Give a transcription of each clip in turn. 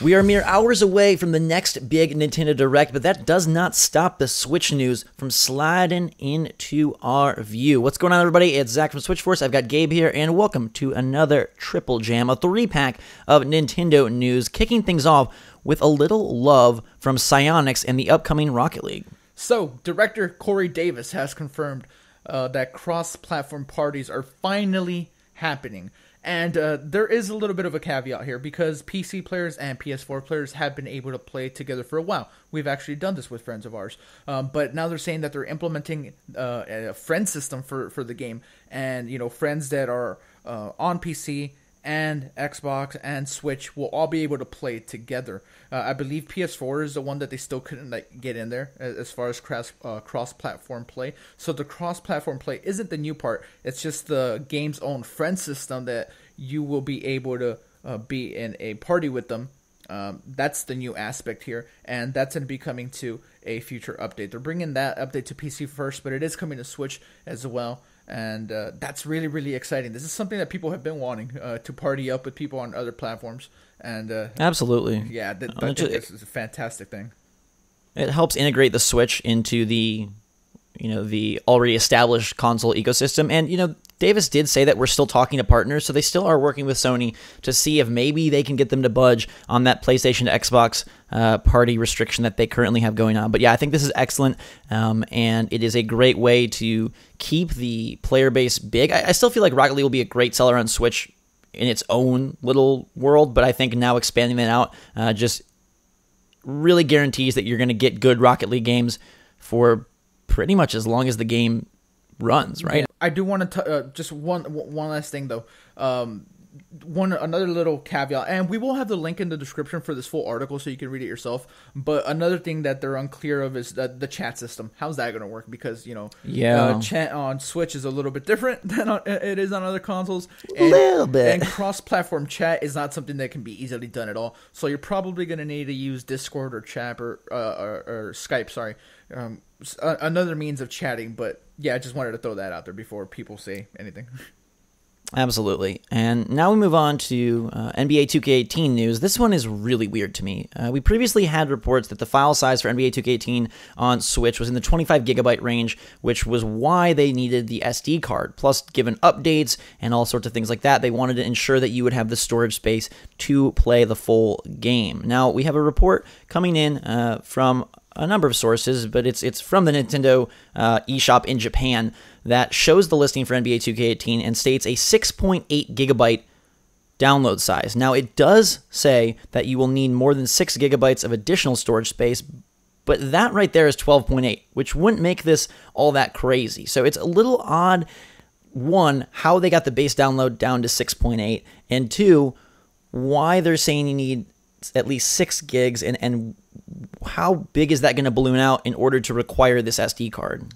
We are mere hours away from the next big Nintendo Direct, but that does not stop the Switch news from sliding into our view. What's going on, everybody? It's Zach from Switch Force. I've got Gabe here, and welcome to another Triple Jam, a 3-pack of Nintendo news, kicking things off with a little love from Psyonix and the upcoming Rocket League. So, director Corey Davis has confirmed that cross-platform parties are finally happening. And there is a little bit of a caveat here because PC players and PS4 players have been able to play together for a while. We've actually done this with friends of ours. But now they're saying that they're implementing a friend system for the game. And, you know, friends that are on PC and Xbox and Switch will all be able to play together. I believe PS4 is the one that they still couldn't get in there as far as cross-platform play. So the cross-platform play isn't the new part. It's just the game's own friend system that you will be able to be in a party with them. That's the new aspect here, and that's going to be coming to a future update. They're bringing that update to PC first, but it is coming to Switch as well. And that's really, really exciting. This is something that people have been wanting, to party up with people on other platforms. And absolutely. Yeah, I think this is a fantastic thing. It helps integrate the Switch into the already established console ecosystem. And, Davis did say that we're still talking to partners, so they still are working with Sony to see if maybe they can get them to budge on that PlayStation to Xbox party restriction that they currently have going on. But yeah, I think this is excellent, and it is a great way to keep the player base big. I still feel like Rocket League will be a great seller on Switch in its own little world, but I think now expanding that out just really guarantees that you're going to get good Rocket League games for pretty much as long as the game runs, right? I do want to just one last thing though. Another little caveat, and we will have the link in the description for this full article so you can read it yourself. But another thing that they're unclear of is the chat system. How's that going to work? Because chat on Switch is a little bit different than it is on other consoles. A little bit. And cross-platform chat is not something that can be easily done at all. So you're probably going to need to use Discord or chat or Skype. Sorry. Another means of chatting, but yeah, I just wanted to throw that out there before people say anything. Absolutely. And now we move on to NBA 2K18 news. This one is really weird to me. We previously had reports that the file size for NBA 2K18 on Switch was in the 25 gigabyte range, which was why they needed the SD card. Plus, given updates and all sorts of things like that, they wanted to ensure that you would have the storage space to play the full game. Now, we have a report coming in from a number of sources, but it's from the Nintendo eShop in Japan that shows the listing for NBA 2K18 and states a 6.8 gigabyte download size. Now, it does say that you will need more than 6 gigabytes of additional storage space, but that right there is 12.8, which wouldn't make this all that crazy. So it's a little odd, one, how they got the base download down to 6.8, and two, why they're saying you need at least 6 gigs, and how big is that going to balloon out in order to require this SD card?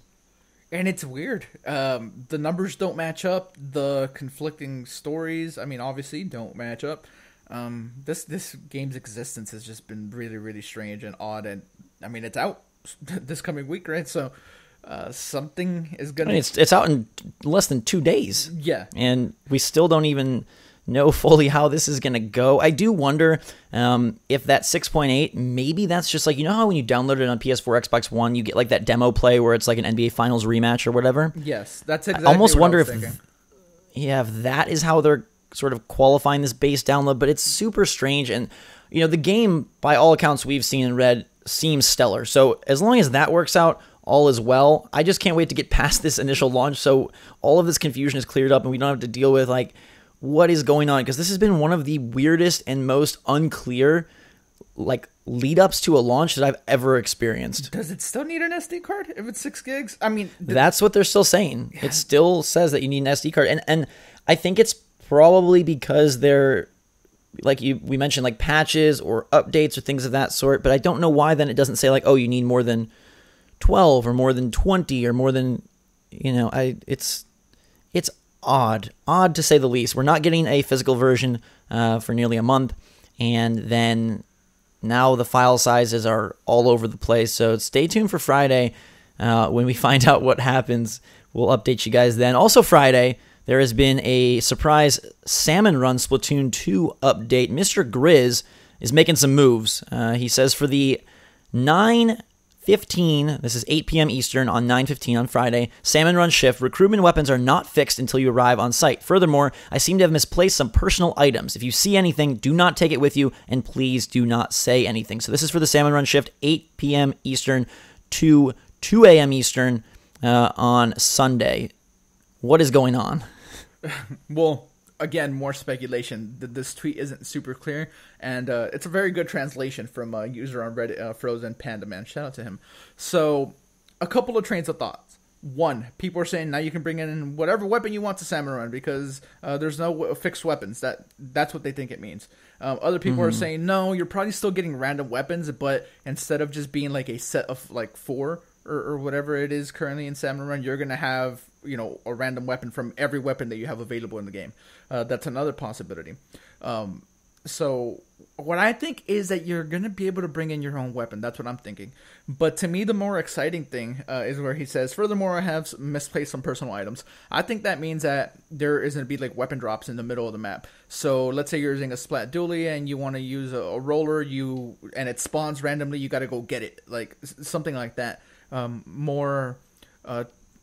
And it's weird. The numbers don't match up. The conflicting stories, obviously don't match up. This game's existence has just been really, really strange and odd. And it's out this coming week, right? So something is gonna. It's out in less than 2 days. Yeah, and we still don't even know fully how this is going to go. I do wonder if that 6.8, maybe that's just like, how when you download it on PS4, Xbox One, you get like that demo play where it's like an NBA Finals rematch or whatever? Yes, that's exactly I almost what wonder I was thinking. If that is how they're sort of qualifying this base download, but it's super strange. And, the game, by all accounts we've seen and read, seems stellar. So as long as that works out, all is well. I just can't wait to get past this initial launch so all of this confusion is cleared up and we don't have to deal with what is going on, because this has been one of the weirdest and most unclear lead-ups to a launch that I've ever experienced. Does it still need an SD card if it's 6 gigs? That's what they're still saying. Yeah. It still says that you need an SD card, and I think it's probably because they're we mentioned patches or updates or things of that sort, but I don't know why then it doesn't say you need more than 12 or more than 20 or more than it's odd to say the least. We're not getting a physical version for nearly a month, and then now the file sizes are all over the place. So stay tuned for Friday when we find out what happens. We'll update you guys then. Also Friday, there has been a surprise Salmon Run Splatoon 2 update. Mr. Grizz is making some moves. He says for the 9:15, this is 8 p.m. Eastern on 9:15 on Friday, Salmon Run shift, recruitment weapons are not fixed until you arrive on site. Furthermore, I seem to have misplaced some personal items. If you see anything, do not take it with you, and please do not say anything. So this is for the Salmon Run shift, 8 p.m. Eastern to 2 a.m. Eastern on Sunday. What is going on? Well, again, more speculation. This tweet isn't super clear, and it's a very good translation from a user on Reddit, Frozen Panda Man. Shout out to him. So, a couple of trains of thoughts. One, people are saying now you can bring in whatever weapon you want to Salmon Run because there's no fixed weapons. That's what they think it means. Other people are saying no, you're probably still getting random weapons, but instead of just being like a set of like 4 or whatever it is currently in Salmon Run, you're gonna have a random weapon from every weapon that you have available in the game. That's another possibility. So what I think is that you're going to be able to bring in your own weapon. That's what I'm thinking. But to me, the more exciting thing is where he says, furthermore, I have misplaced some personal items. I think that means that there is going to be like weapon drops in the middle of the map. So let's say you're using a splat dually and you want to use a roller, and it spawns randomly. You got to go get it, like something like that.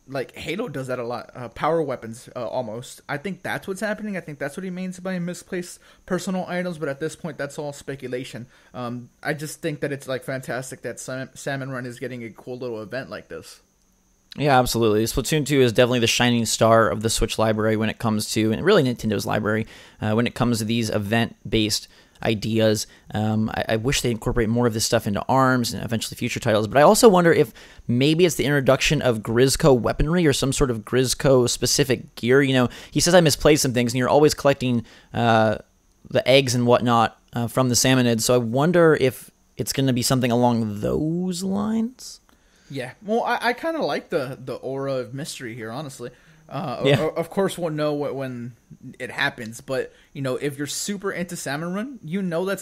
Like Halo does that a lot. Power weapons, almost. I think that's what's happening. I think that's what he means by misplaced personal items. But at this point, that's all speculation. I just think that it's like fantastic that Salmon Run is getting a cool little event like this. Yeah, absolutely. Splatoon 2 is definitely the shining star of the Switch library when it comes to, and really Nintendo's library, when it comes to these event-based ideas. I wish they incorporate more of this stuff into ARMS and eventually future titles, but I also wonder if maybe it's the introduction of Grizzco weaponry or some sort of Grizzco specific gear. He says I misplaced some things, and you're always collecting the eggs and whatnot from the Salmonids, so I wonder if it's going to be something along those lines. Yeah, well, I kind of like the aura of mystery here, honestly. Yeah. Of course, we'll know when it happens, but if you're super into Salmon Run, that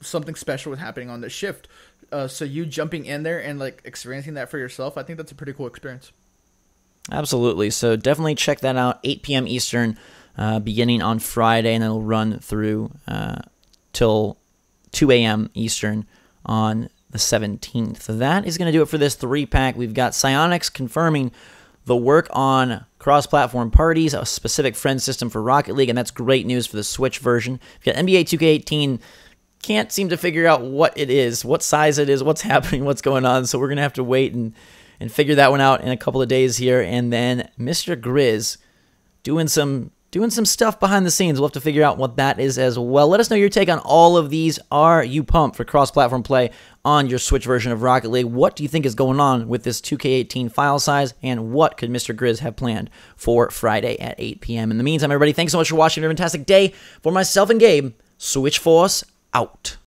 something special is happening on the shift. So you jumping in there and like experiencing that for yourself, I think that's a pretty cool experience. Absolutely. So definitely check that out. 8 p.m. Eastern, beginning on Friday, and it'll run through till 2 a.m. Eastern on the 17th. So that is going to do it for this 3-pack. We've got Psyonix confirming the work on cross-platform parties, a specific friend system for Rocket League, and that's great news for the Switch version. We've got NBA 2K18, can't seem to figure out what it is, what size it is, what's happening, what's going on, so we're going to have to wait and figure that one out in a couple of days here. And then Mr. Grizz doing some stuff behind the scenes. We'll have to figure out what that is as well. Let us know your take on all of these. Are you pumped for cross-platform play on your Switch version of Rocket League? What do you think is going on with this 2K18 file size? And what could Mr. Grizz have planned for Friday at 8 p.m.? In the meantime, everybody, thanks so much for watching. Have a fantastic day. For myself and Gabe, Switch Force out.